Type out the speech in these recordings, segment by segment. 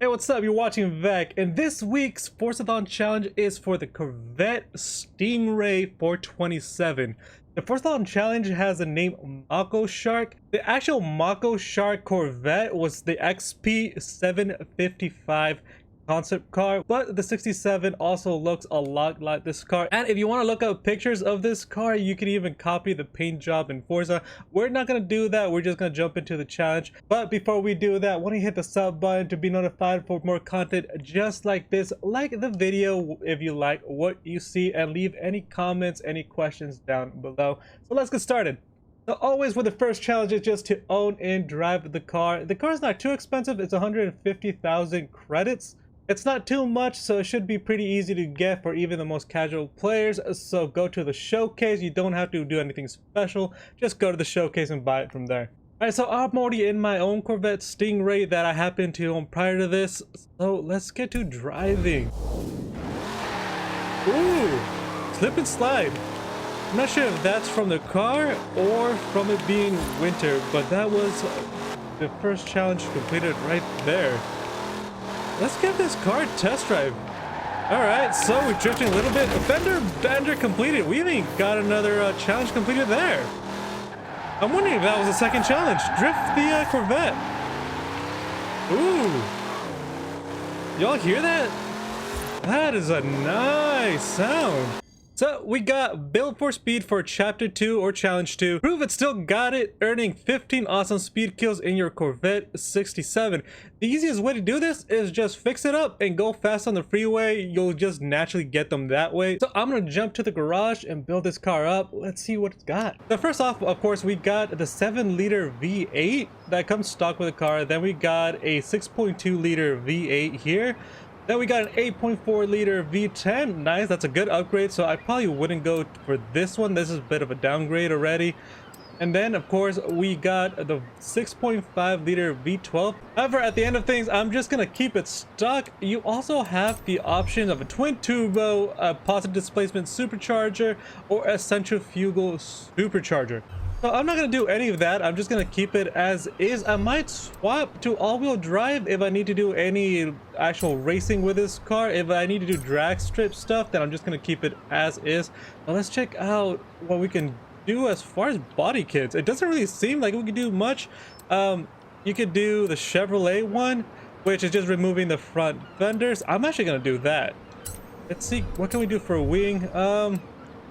Hey, what's up? You're watching Vec, and this week's Forzathon challenge is for the Corvette Stingray 427. The Forzathon challenge has the name Mako Shark. The actual Mako Shark Corvette was the XP 755 concept car, but the 67 also looks a lot like this car. And if you want to look up pictures of this car, you can even copy the paint job in Forza. We're not going to do that. We're just going to jump into the challenge. But before we do that, why don't you hit the sub button to be notified for more content just like this. Like the video if you like what you see, and leave any comments, any questions down below. So let's get started. So always with the first challenge is just to own and drive the car. The car is not too expensive. It's 150,000 credits. It's not too much, so it should be pretty easy to get for even the most casual players. So go to the showcase. You don't have to do anything special. Just go to the showcase and buy it from there. Alright, so I'm already in my own Corvette Stingray that I happened to own prior to this. So let's get to driving. Ooh, slip and slide. I'm not sure if that's from the car or from it being winter, but that was the first challenge completed right there. Let's give this car a test drive. All right, so we're drifting a little bit. Fender bender completed. We even got another challenge completed there. I'm wondering if that was the second challenge. Drift the Corvette. Ooh. Y'all hear that? That is a nice sound. So we got build for speed for chapter 2 or challenge 2. Prove it still got it, earning 15 awesome speed kills in your Corvette 67. The easiest way to do this is just fix it up and go fast on the freeway. You'll just naturally get them that way. So I'm gonna jump to the garage and build this car up. Let's see what it's got. So first off, of course, we got the 7-liter V8 that comes stock with the car. Then we got a 6.2-liter V8 here. Then we got an 8.4 liter V10. Nice, that's a good upgrade. So I probably wouldn't go for this one. This is a bit of a downgrade already. And then of course we got the 6.5 liter V12. However, at the end of things, I'm just gonna keep it stuck. You also have the option of a twin turbo, a positive displacement supercharger, or a centrifugal supercharger. So I'm not going to do any of that. I'm just going to keep it as is. I might swap to all-wheel drive if I need to do any actual racing with this car. If I need to do drag strip stuff, then I'm just going to keep it as is. Now let's check out what we can do as far as body kits. It doesn't really seem like we can do much. You could do the Chevrolet one, which is just removing the front fenders. I'm actually going to do that. Let's see, what can we do for a wing?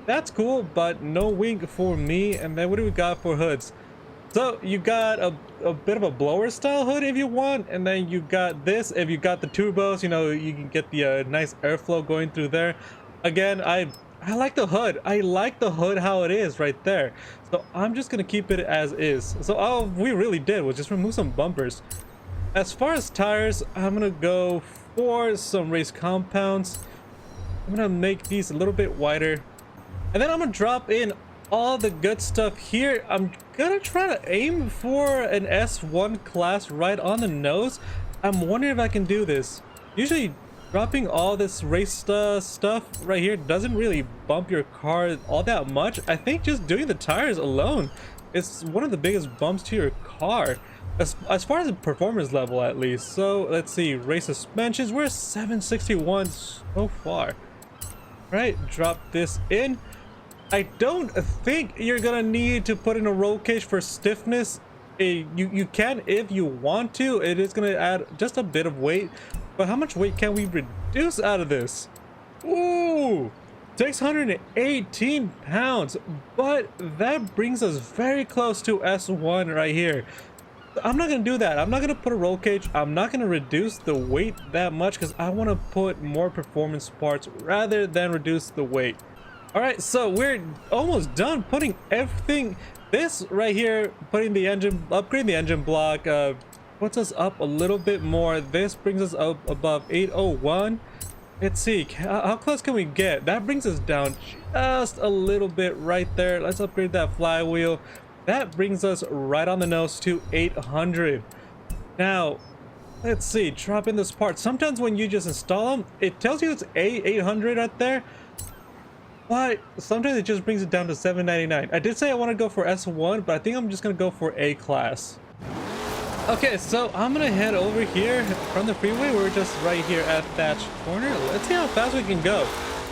That's cool, but no wing for me. And then what do we got for hoods? So you got a bit of a blower style hood if you want, and then you got this. If you got the turbos, you know, you can get the nice airflow going through there. Again, I like the hood. I like the hood how it is right there. So I'm just gonna keep it as is. So all we really did was just remove some bumpers. As far as tires, I'm gonna go for some race compounds. I'm gonna make these a little bit wider. And then I'm gonna drop in all the good stuff here. I'm gonna try to aim for an S1 class right on the nose. I'm wondering if I can do this. Usually dropping all this race stuff right here doesn't really bump your car all that much. I think just doing the tires alone is one of the biggest bumps to your car, as far as the performance level at least. So let's see, race suspensions, we're 761 so far. Right, drop this in. I don't think you're gonna need to put in a roll cage for stiffness. You can if you want to. It is gonna add just a bit of weight, but how much weight can we reduce out of this? Ooh, 618 pounds, but that brings us very close to S1 right here. I'm not gonna do that. I'm not gonna put a roll cage. I'm not gonna reduce the weight that much because I want to put more performance parts rather than reduce the weight. All right, so we're almost done putting everything. This right here, putting the engine, upgrading the engine block, puts us up a little bit more. This brings us up above 801. Let's see, how close can we get? That brings us down just a little bit right there. Let's upgrade that flywheel. That brings us right on the nose to 800. Now, let's see, drop in this part. Sometimes when you just install them, it tells you it's 800 right there. But sometimes it just brings it down to 799. I did say I want to go for S1, but I think I'm just going to go for A class. Okay, so I'm gonna head over here from the freeway. We're just right here at Thatch Corner. Let's see how fast we can go.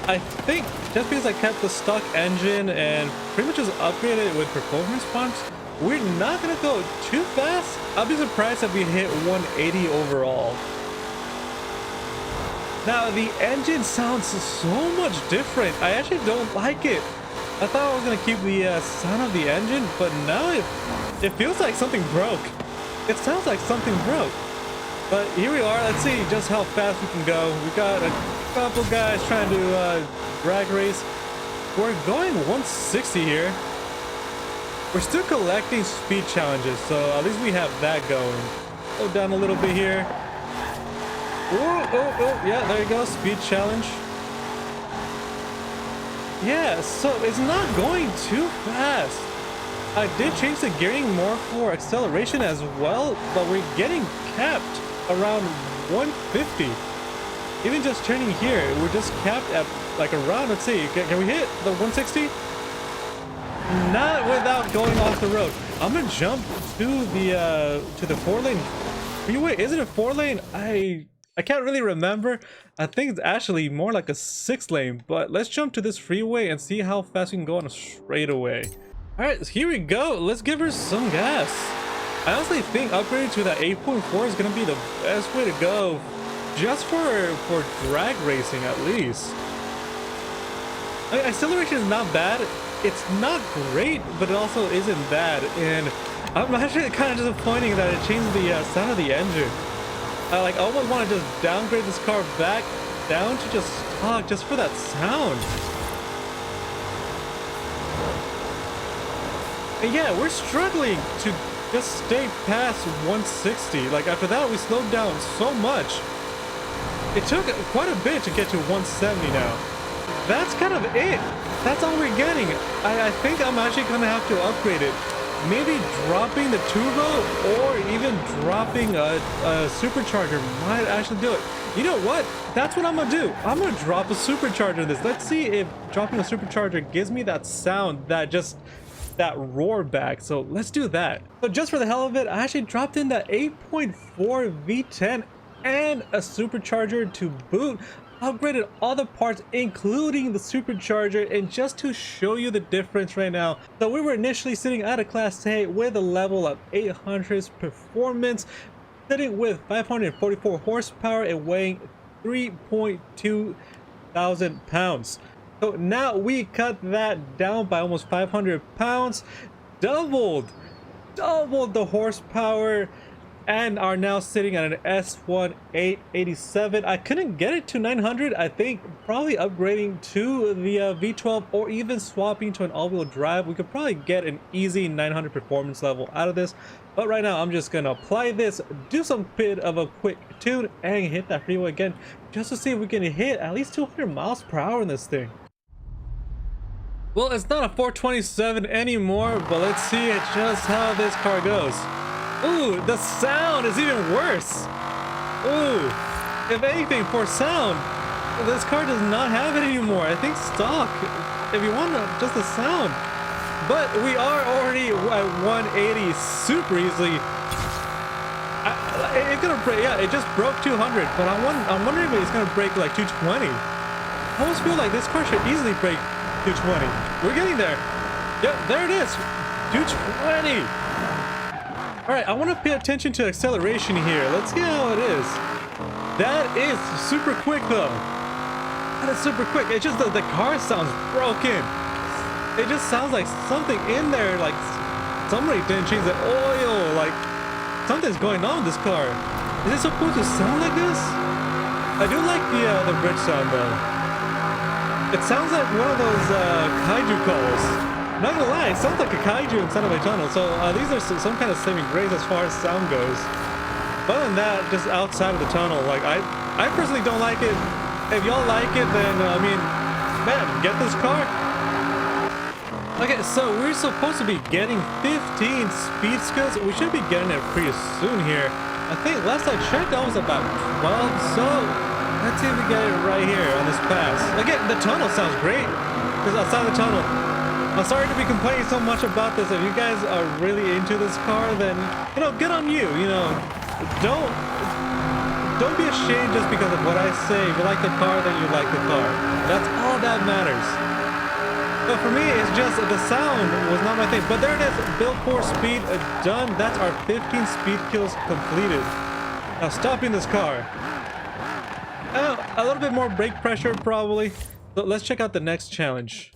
I think just because I kept the stock engine and pretty much just upgraded it with performance pumps, we're not gonna go too fast. I'll be surprised if we hit 180 overall. Now the engine sounds so much different. I actually don't like it. I thought I was gonna keep the sound of the engine, but now it feels like something broke. It sounds like something broke. But here we are. Let's see just how fast we can go. We got a couple guys trying to drag race. We're going 160 here. We're still collecting speed challenges, so at least we have that going. Go down a little bit here. Oh, yeah, there you go. Speed challenge. Yeah, so it's not going too fast. I did change the gearing more for acceleration as well, but we're getting capped around 150. Even just turning here, we're just capped at like around, let's see, can we hit the 160? Not without going off the road. I'm gonna jump to the 4-lane freeway. Is it a 4-lane? I can't really remember. I think it's actually more like a 6-lane, but let's jump to this freeway and see how fast we can go on a straightaway. All right, so here we go. Let's give her some gas. I honestly think upgrading to that 8.4 is gonna be the best way to go, just for drag racing at least. I mean, acceleration is not bad. It's not great, but it also isn't bad. And I'm actually kind of disappointed that it changed the sound of the engine. I almost want to just downgrade this car back down to just stock, just for that sound. And yeah, we're struggling to just stay past 160. Like after that, we slowed down so much. It took quite a bit to get to 170 now. That's kind of it. That's all we're getting. I think I'm actually gonna have to upgrade it. Maybe dropping the turbo or even dropping a supercharger might actually do it. You know what? That's what I'm gonna do. I'm gonna drop a supercharger in this. Let's see if dropping a supercharger gives me that sound, that roar back. So let's do that. So just for the hell of it, I actually dropped in that 8.4 V10 and a supercharger to boot. Upgraded all the parts including the supercharger, and just to show you the difference right now. So we were initially sitting at a class A with a level of 800 performance, sitting with 544 horsepower and weighing 3.2 thousand pounds. So now we cut that down by almost 500 pounds, doubled the horsepower, and are now sitting at an S1 887. I couldn't get it to 900. I think probably upgrading to the V12 or even swapping to an all-wheel drive, we could probably get an easy 900 performance level out of this. But right now I'm just gonna apply this, do some bit of a quick tune, and hit that freeway again just to see if we can hit at least 200 miles per hour in this thing. Well, it's not a 427 anymore, but let's see just how this car goes. Ooh, the sound is even worse. Ooh, if anything, for sound, this car does not have it anymore. I think stock, if you want just the sound. But we are already at 180 super easily. It's gonna break, yeah, it just broke 200, but I'm wondering if it's gonna break like 220. I almost feel like this car should easily break 220. We're getting there. Yep, there it is. 220. All right, I want to pay attention to acceleration here. Let's see how it is. That is super quick though. That is super quick. It's just that the car sounds broken. It just sounds like something in there, like somebody didn't change the oil, like something's going on with this car. Is it supposed to sound like this? I do like the bridge sound though. It sounds like one of those kaiju calls. Not gonna lie, it sounds like a kaiju inside of a tunnel. So these are some kind of saving grace as far as sound goes. But other than that, just outside of the tunnel, like I personally don't like it. If y'all like it, then I mean, man, get this car. Okay, so we're supposed to be getting 15 speed skills. We should be getting it pretty soon here. I think last I checked, I was about 12. So let's see if we get it right here on this pass. Again, the tunnel sounds great because outside the tunnel, I'm sorry to be complaining so much about this. If you guys are really into this car, then, you know, good on you. You know, don't be ashamed just because of what I say. If you like the car, then you like the car. That's all that matters. But for me, it's just the sound was not my thing. But there it is, build for speed done. That's our 15 speed kills completed. Now stopping this car. A little bit more brake pressure probably. So let's check out the next challenge.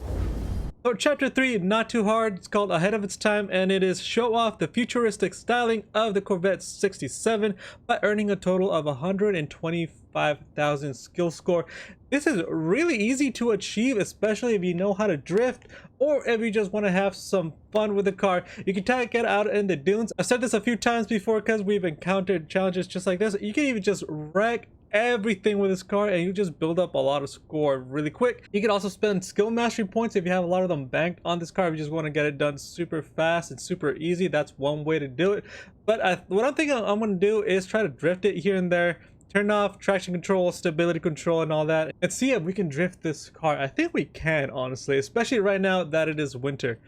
So chapter 3, not too hard. It's called Ahead of Its Time, and it is show off the futuristic styling of the Corvette 67 by earning a total of 125,000 skill score. This is really easy to achieve, especially if you know how to drift, or if you just want to have some fun with the car. You can take it out in the dunes. I've said this a few times before because we've encountered challenges just like this. You can even just wreck everything with this car and you just build up a lot of score really quick. You can also spend skill mastery points if you have a lot of them banked on this car. If you just want to get it done super fast and super easy, that's one way to do it. But what I'm thinking I'm going to do is try to drift it here and there, turn off traction control, stability control, and all that, and see if we can drift this car. I think we can, honestly, especially right now that it is winter.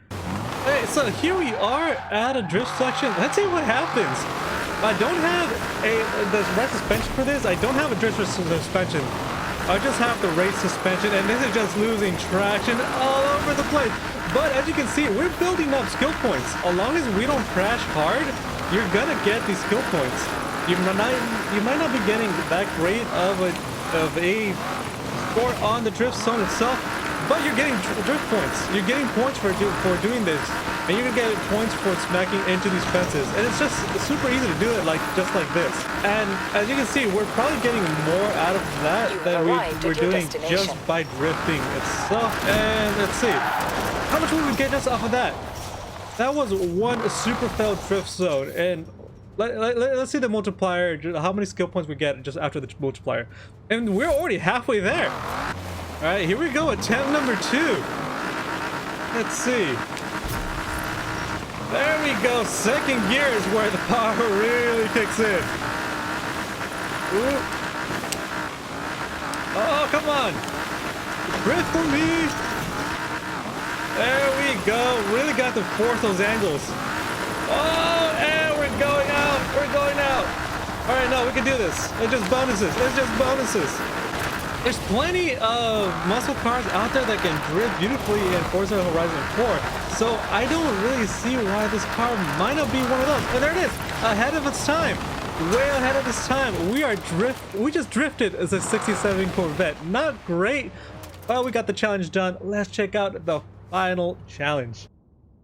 Hey, so here we are at a drift section. Let's see what happens. I don't have the right suspension for this. I don't have a drift suspension. I just have the race suspension, and this is just losing traction all over the place. But as you can see, we're building up skill points. As long as we don't crash hard, you're gonna get these skill points. You might not be getting that great of a score on the drift zone itself, but you're getting drift points. You're getting points for doing this, and you're gonna get points for smacking into these fences. And it's just super easy to do it just like this. And as you can see, we're probably getting more out of that than we're doing just by drifting itself. And let's see, how much will we get just off of that? That was one super failed drift zone, and let's see the multiplier, how many skill points we get just after the multiplier. And we're already halfway there. All right, here we go, attempt number 2. Let's see. There we go, second gear is where the power really kicks in. Ooh. Oh, come on. Drift for me. There we go, really got to force those angles. Oh, and we're going out. We're going out. All right, no, we can do this. It's just bonuses. It's just bonuses. There's plenty of muscle cars out there that can drift beautifully in Forza Horizon 4. So I don't really see why this car might not be one of those. And there it is, ahead of its time. Way ahead of its time. We just drifted as a 67 Corvette. Not great, but we got the challenge done. Let's check out the final challenge.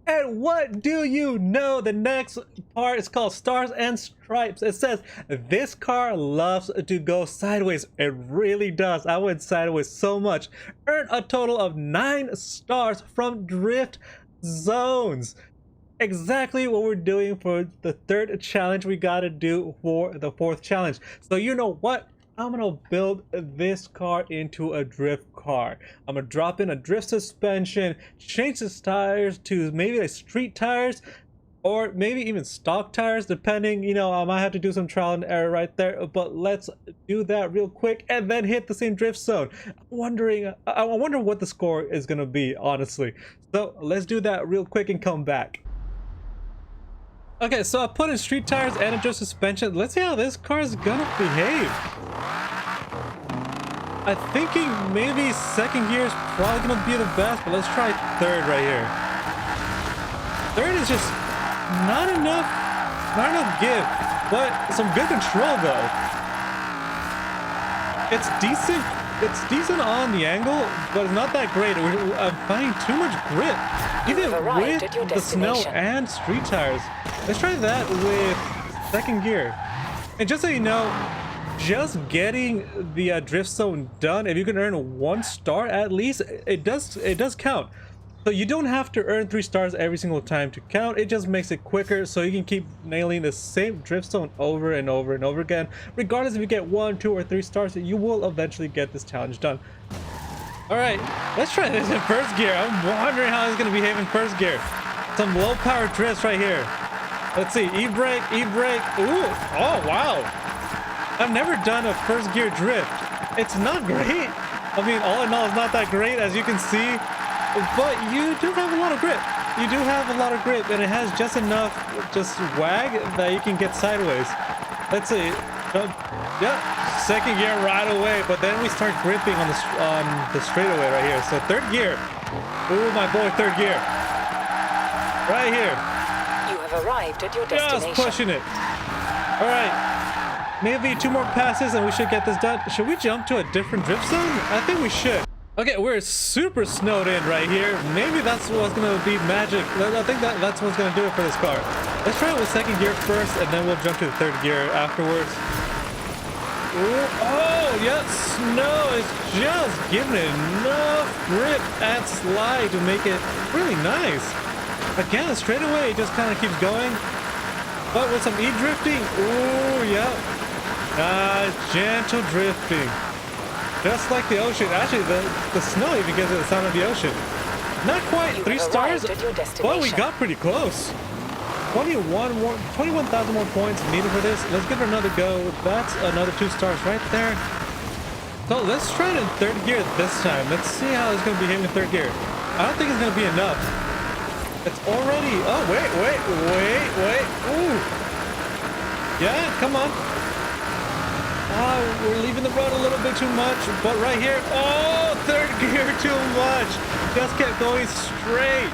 And what do you know? The next part is called Stars and Stripes. It says, this car loves to go sideways. It really does. I went sideways so much. Earn a total of 9 stars from drift zones. Exactly what we're doing for the 3rd challenge we gotta do for the 4th challenge. So you know what? I'm gonna build this car into a drift car. I'm gonna drop in a drift suspension, change the tires to maybe like street tires, or maybe even stock tires, depending. You know, I might have to do some trial and error right there, but let's do that real quick and then hit the same drift zone. I wonder what the score is gonna be, honestly. So let's do that real quick and come back. Okay, so I put in street tires and a drift suspension. Let's see how this car is gonna behave. I'm thinking maybe 2nd gear is probably gonna be the best, but let's try 3rd right here. 3rd is just not enough give, but some good control though. It's decent on the angle, but it's not that great. I'm finding too much grip, even with the snow and street tires. Let's try that with 2nd gear. And just so you know, just getting the drift zone done, if you can earn 1 star at least, it does count. So you don't have to earn 3 stars every single time to count. It just makes it quicker, so you can keep nailing the same drift zone over and over and over again. Regardless if you get 1, 2, or 3 stars, you will eventually get this challenge done. All right, let's try this in 1st gear. I'm wondering how it's gonna behave in 1st gear. Some low power drifts right here. Let's see, e-brake, e-brake. Ooh, oh wow. I've never done a 1st gear drift. It's not great. I mean, all in all, it's not that great. As you can see, but you do have a lot of grip. You do have a lot of grip, and it has just enough wag that you can get sideways. Let's see. Yeah, second gear right away, but then we start gripping on the straightaway right here. So third gear. Ooh, my boy, third gear. Right here. You have arrived at your destination. Just pushing it. All right. Maybe 2 more passes and we should get this done. Should we jump to a different drift zone? I think we should. Okay, we're super snowed in right here. Maybe that's what's gonna be magic. I think that's what's gonna do it for this car. Let's try it with second gear first, and then we'll jump to the third gear afterwards. Ooh, oh, yeah, snow is just giving it enough grip and slide to make it really nice. Again, straight away, it just kind of keeps going. But with some e-drifting, ooh, yeah. Gentle drifting. Just like the ocean. Actually, the snow even gives it the sound of the ocean. Not quite 3 stars, but we got pretty close. 21,000 more points needed for this. Let's give it another go. That's another 2 stars right there. So let's try it in third gear this time. Let's see how it's going to behave in third gear. I don't think it's going to be enough. It's already... Oh, wait. Ooh. Yeah, come on. We're leaving the road a little bit too much, but right here, oh, third gear too much. Just kept going straight.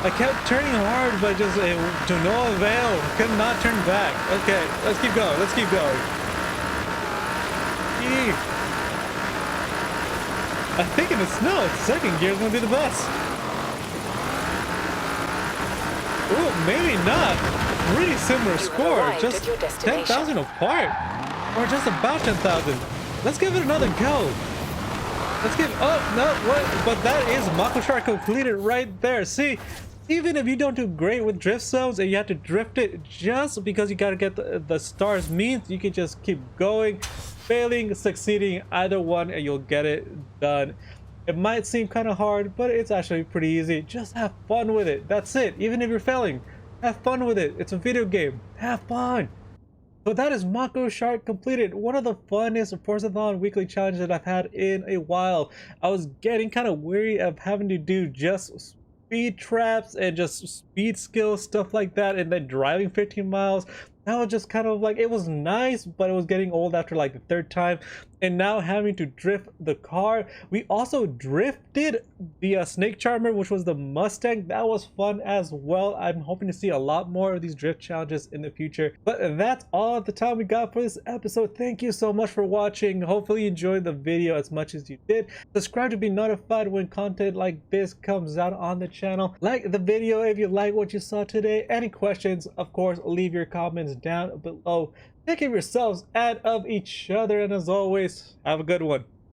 I kept turning hard, but just to no avail. Could not turn back. Okay, let's keep going. Eee. I think in the snow, second gear is gonna be the best. Ooh, maybe not. Pretty similar score, just 10,000 apart. Or just about 10,000. Let's give it another go. Oh, no, what? But that is Mako Shark completed right there. See, even if you don't do great with drift zones and you have to drift it just because you gotta get the stars means you can just keep going, failing, succeeding, either one, and you'll get it done. It might seem kind of hard, but it's actually pretty easy. Just have fun with it. That's it. Even if you're failing, have fun with it. It's a video game. Have fun. So that is Mako Shark completed. One of the funnest Forzathon weekly challenges that I've had in a while. I was getting kind of weary of having to do just speed traps and just speed skills, stuff like that, and then driving 15 miles. That was just kind of like, it was nice, but it was getting old after like the 3rd time. And now having to drift the car. We also drifted the Snake Charmer, which was the Mustang. That was fun as well. I'm hoping to see a lot more of these drift challenges in the future. But that's all the time we got for this episode. Thank you so much for watching. Hopefully you enjoyed the video as much as you did. Subscribe to be notified when content like this comes out on the channel. Like the video if you like what you saw today. Any questions, of course, leave your comments down below. Take care of yourselves and of each other, and as always, have a good one.